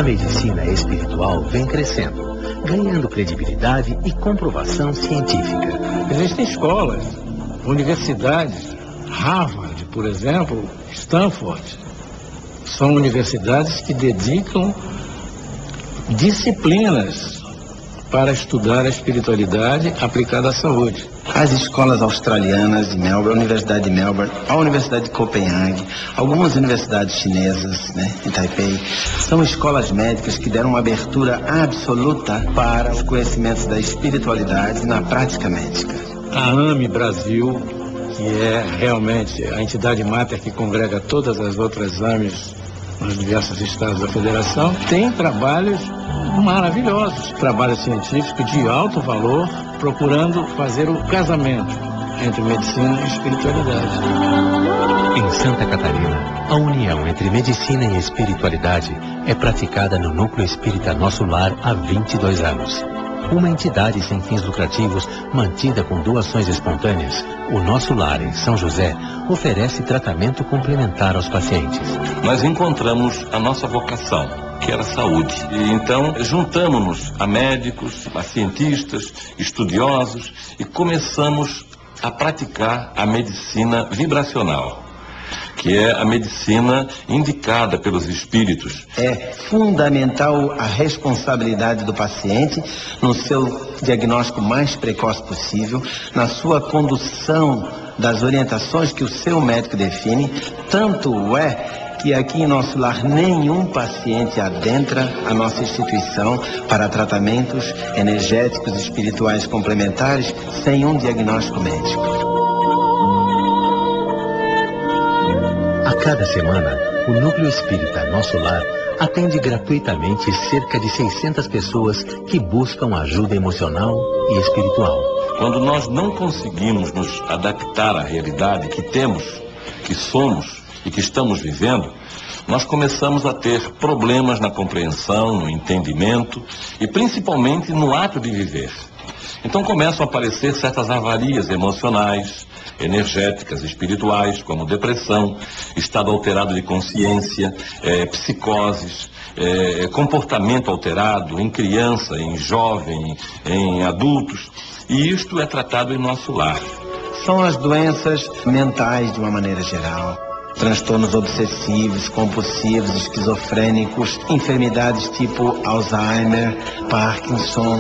A medicina espiritual vem crescendo, ganhando credibilidade e comprovação científica. Existem escolas, universidades, Harvard, por exemplo, Stanford. São universidades que dedicam disciplinas para estudar a espiritualidade aplicada à saúde. As escolas australianas de Melbourne, a Universidade de Melbourne, a Universidade de Copenhague, algumas universidades chinesas, em Taipei, são escolas médicas que deram uma abertura absoluta para os conhecimentos da espiritualidade na prática médica. A AME Brasil, que é realmente a entidade máter que congrega todas as outras AMEs nos diversos estados da federação, tem trabalhos maravilhosos, trabalhos científicos de alto valor, procurando fazer o casamento entre medicina e espiritualidade. Em Santa Catarina, a união entre medicina e espiritualidade é praticada no Núcleo Espírita Nosso Lar há 22 anos. Uma entidade sem fins lucrativos, mantida com doações espontâneas, o Nosso Lar, em São José, oferece tratamento complementar aos pacientes. Nós encontramos a nossa vocação, que era a saúde. E então juntamos-nos a médicos, a cientistas, estudiosos e começamos a praticar a medicina vibracional, que é a medicina indicada pelos espíritos. É fundamental a responsabilidade do paciente no seu diagnóstico mais precoce possível, na sua condução das orientações que o seu médico define. Tanto é que aqui em Nosso Lar nenhum paciente adentra a nossa instituição para tratamentos energéticos e espirituais complementares sem um diagnóstico médico. A cada semana, o Núcleo Espírita Nosso Lar atende gratuitamente cerca de 600 pessoas que buscam ajuda emocional e espiritual. Quando nós não conseguimos nos adaptar à realidade que temos, que somos e que estamos vivendo, nós começamos a ter problemas na compreensão, no entendimento e principalmente no ato de viver. Então começam a aparecer certas avarias emocionais, energéticas, espirituais, como depressão, estado alterado de consciência, psicoses, comportamento alterado em criança, em jovem, em adultos. E isto é tratado em Nosso Lar. São as doenças mentais de uma maneira geral. Transtornos obsessivos, compulsivos, esquizofrênicos, enfermidades tipo Alzheimer, Parkinson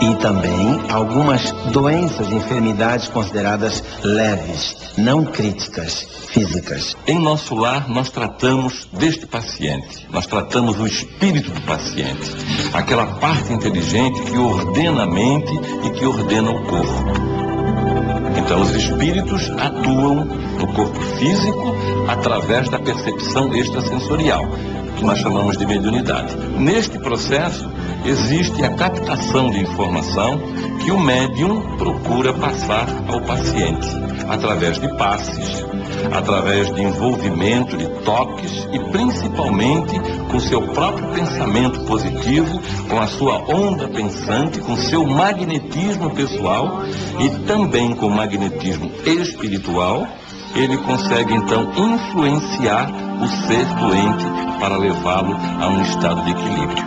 e também algumas doenças e enfermidades consideradas leves, não críticas, físicas. Em Nosso Lar nós tratamos deste paciente, nós tratamos o espírito do paciente, aquela parte inteligente que ordena a mente e que ordena o corpo. Então os espíritos atuam no corpo físico através da percepção extrasensorial, que nós chamamos de mediunidade. Neste processo existe a captação de informação que o médium procura passar ao paciente, através de passes, através de envolvimento, de toques e principalmente com seu próprio pensamento positivo, com a sua onda pensante, com seu magnetismo pessoal e também com o magnetismo espiritual. Ele consegue então influenciar o ser doente para levá-lo a um estado de equilíbrio.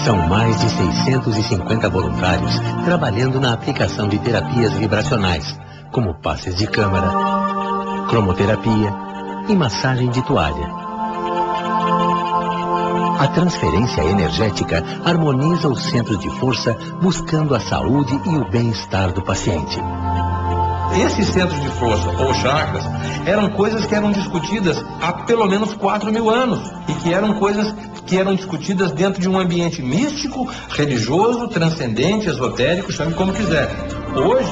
São mais de 650 voluntários trabalhando na aplicação de terapias vibracionais, como passes de câmara, cromoterapia e massagem de toalha. A transferência energética harmoniza os centros de força, buscando a saúde e o bem-estar do paciente. Esses centros de força, ou chakras, eram coisas que eram discutidas há pelo menos 4.000 anos e que eram coisas que eram discutidas dentro de um ambiente místico, religioso, transcendente, esotérico, chame como quiser. Hoje,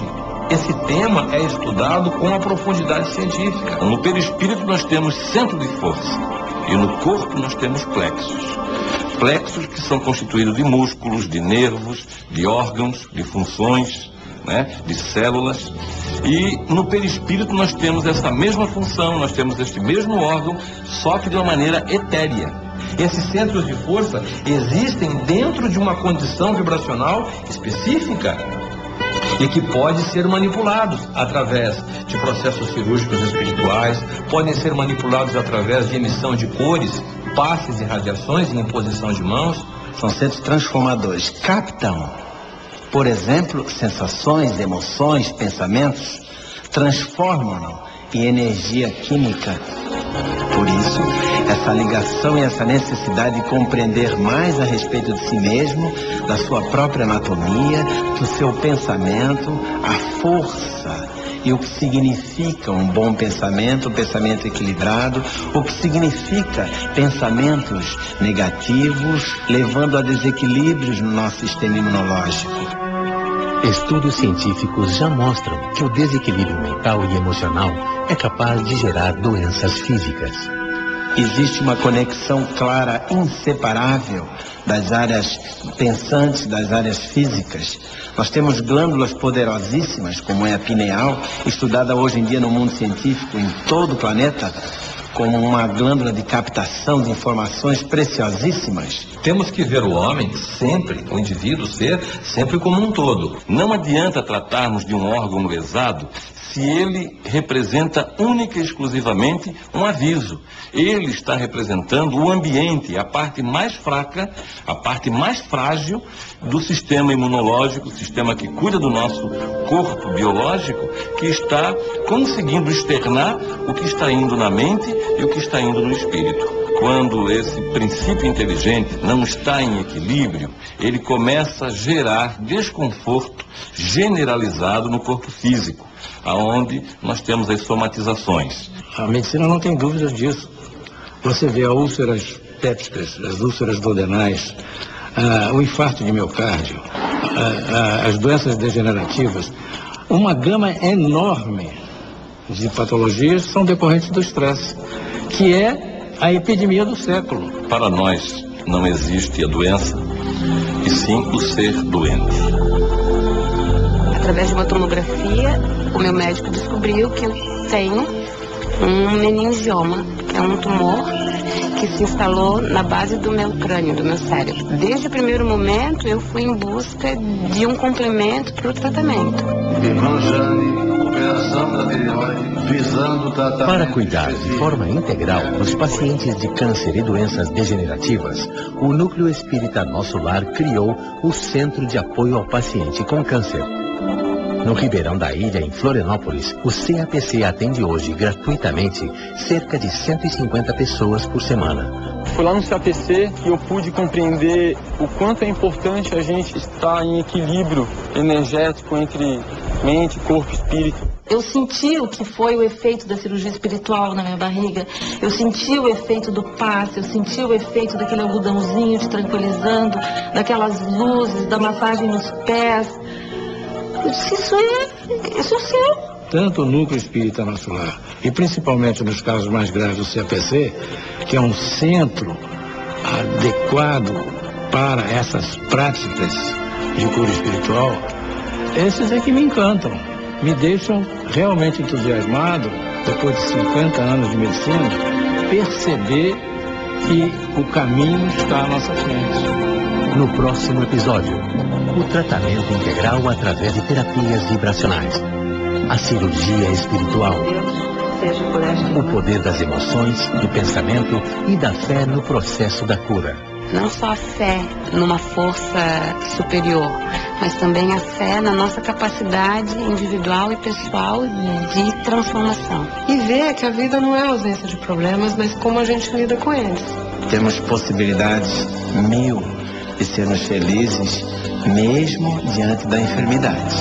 esse tema é estudado com a profundidade científica. No perispírito nós temos centro de força e no corpo nós temos plexos. Plexos que são constituídos de músculos, de nervos, de órgãos, de funções, de células. E no perispírito nós temos essa mesma função, nós temos este mesmo órgão, só que de uma maneira etérea. Esses centros de força existem dentro de uma condição vibracional específica. e que pode ser manipulados através de processos cirúrgicos espirituais, podem ser manipulados através de emissão de cores, passes e radiações e imposição de mãos. São centros transformadores. Captam, por exemplo, sensações, emoções, pensamentos, transformam-no em energia química. Por isso, essa ligação e essa necessidade de compreender mais a respeito de si mesmo, da sua própria anatomia, do seu pensamento, a força e o que significa um bom pensamento, um pensamento equilibrado, o que significa pensamentos negativos, levando a desequilíbrios no nosso sistema imunológico. Estudos científicos já mostram que o desequilíbrio mental e emocional é capaz de gerar doenças físicas. Existe uma conexão clara, inseparável das áreas pensantes, das áreas físicas. Nós temos glândulas poderosíssimas, como é a pineal, estudada hoje em dia no mundo científico em todo o planeta, como uma glândula de captação de informações preciosíssimas. Temos que ver o homem sempre, o indivíduo ser sempre como um todo. Não adianta tratarmos de um órgão lesado se ele representa única e exclusivamente um aviso. Ele está representando o ambiente, a parte mais fraca, a parte mais frágil do sistema imunológico, o sistema que cuida do nosso corpo biológico, que está conseguindo externar o que está indo na mente e o que está indo no espírito. Quando esse princípio inteligente não está em equilíbrio, ele começa a gerar desconforto generalizado no corpo físico, aonde nós temos as somatizações. A medicina não tem dúvidas disso. Você vê as úlceras pépticas, as úlceras duodenais, o infarto de miocárdio, as doenças degenerativas, uma gama enorme de patologias são decorrentes do estresse, que é a epidemia do século. Para nós não existe a doença, e sim o ser doente. Através de uma tomografia, o meu médico descobriu que eu tenho um meningioma, que é um tumor que se instalou na base do meu crânio, do meu cérebro. Desde o primeiro momento, eu fui em busca de um complemento para o tratamento. Para cuidar de forma integral dos pacientes de câncer e doenças degenerativas, o Núcleo Espírita Nosso Lar criou o Centro de Apoio ao Paciente com Câncer. No Ribeirão da Ilha, em Florianópolis, o CAPC atende hoje gratuitamente cerca de 150 pessoas por semana. Foi lá no CAPC que eu pude compreender o quanto é importante a gente estar em equilíbrio energético entre mente, corpo e espírito. Eu senti o que foi o efeito da cirurgia espiritual na minha barriga. Eu senti o efeito do passe, eu senti o efeito daquele algodãozinho te tranquilizando, daquelas luzes, da massagem nos pés. Eu disse, isso é seu. Tanto o Núcleo Espírita Nosso Lar, e principalmente nos casos mais graves do CAPC, que é um centro adequado para essas práticas de cura espiritual, esses é que me encantam, me deixam realmente entusiasmado, depois de 50 anos de medicina, perceber que o caminho está à nossa frente. No próximo episódio, o tratamento integral através de terapias vibracionais, a cirurgia espiritual, o poder das emoções, do pensamento e da fé no processo da cura. Não só a fé numa força superior, mas também a fé na nossa capacidade individual e pessoal de transformação. E ver que a vida não é ausência de problemas, mas como a gente lida com eles. Temos possibilidades 1000 de sermos felizes, mesmo diante da enfermidade.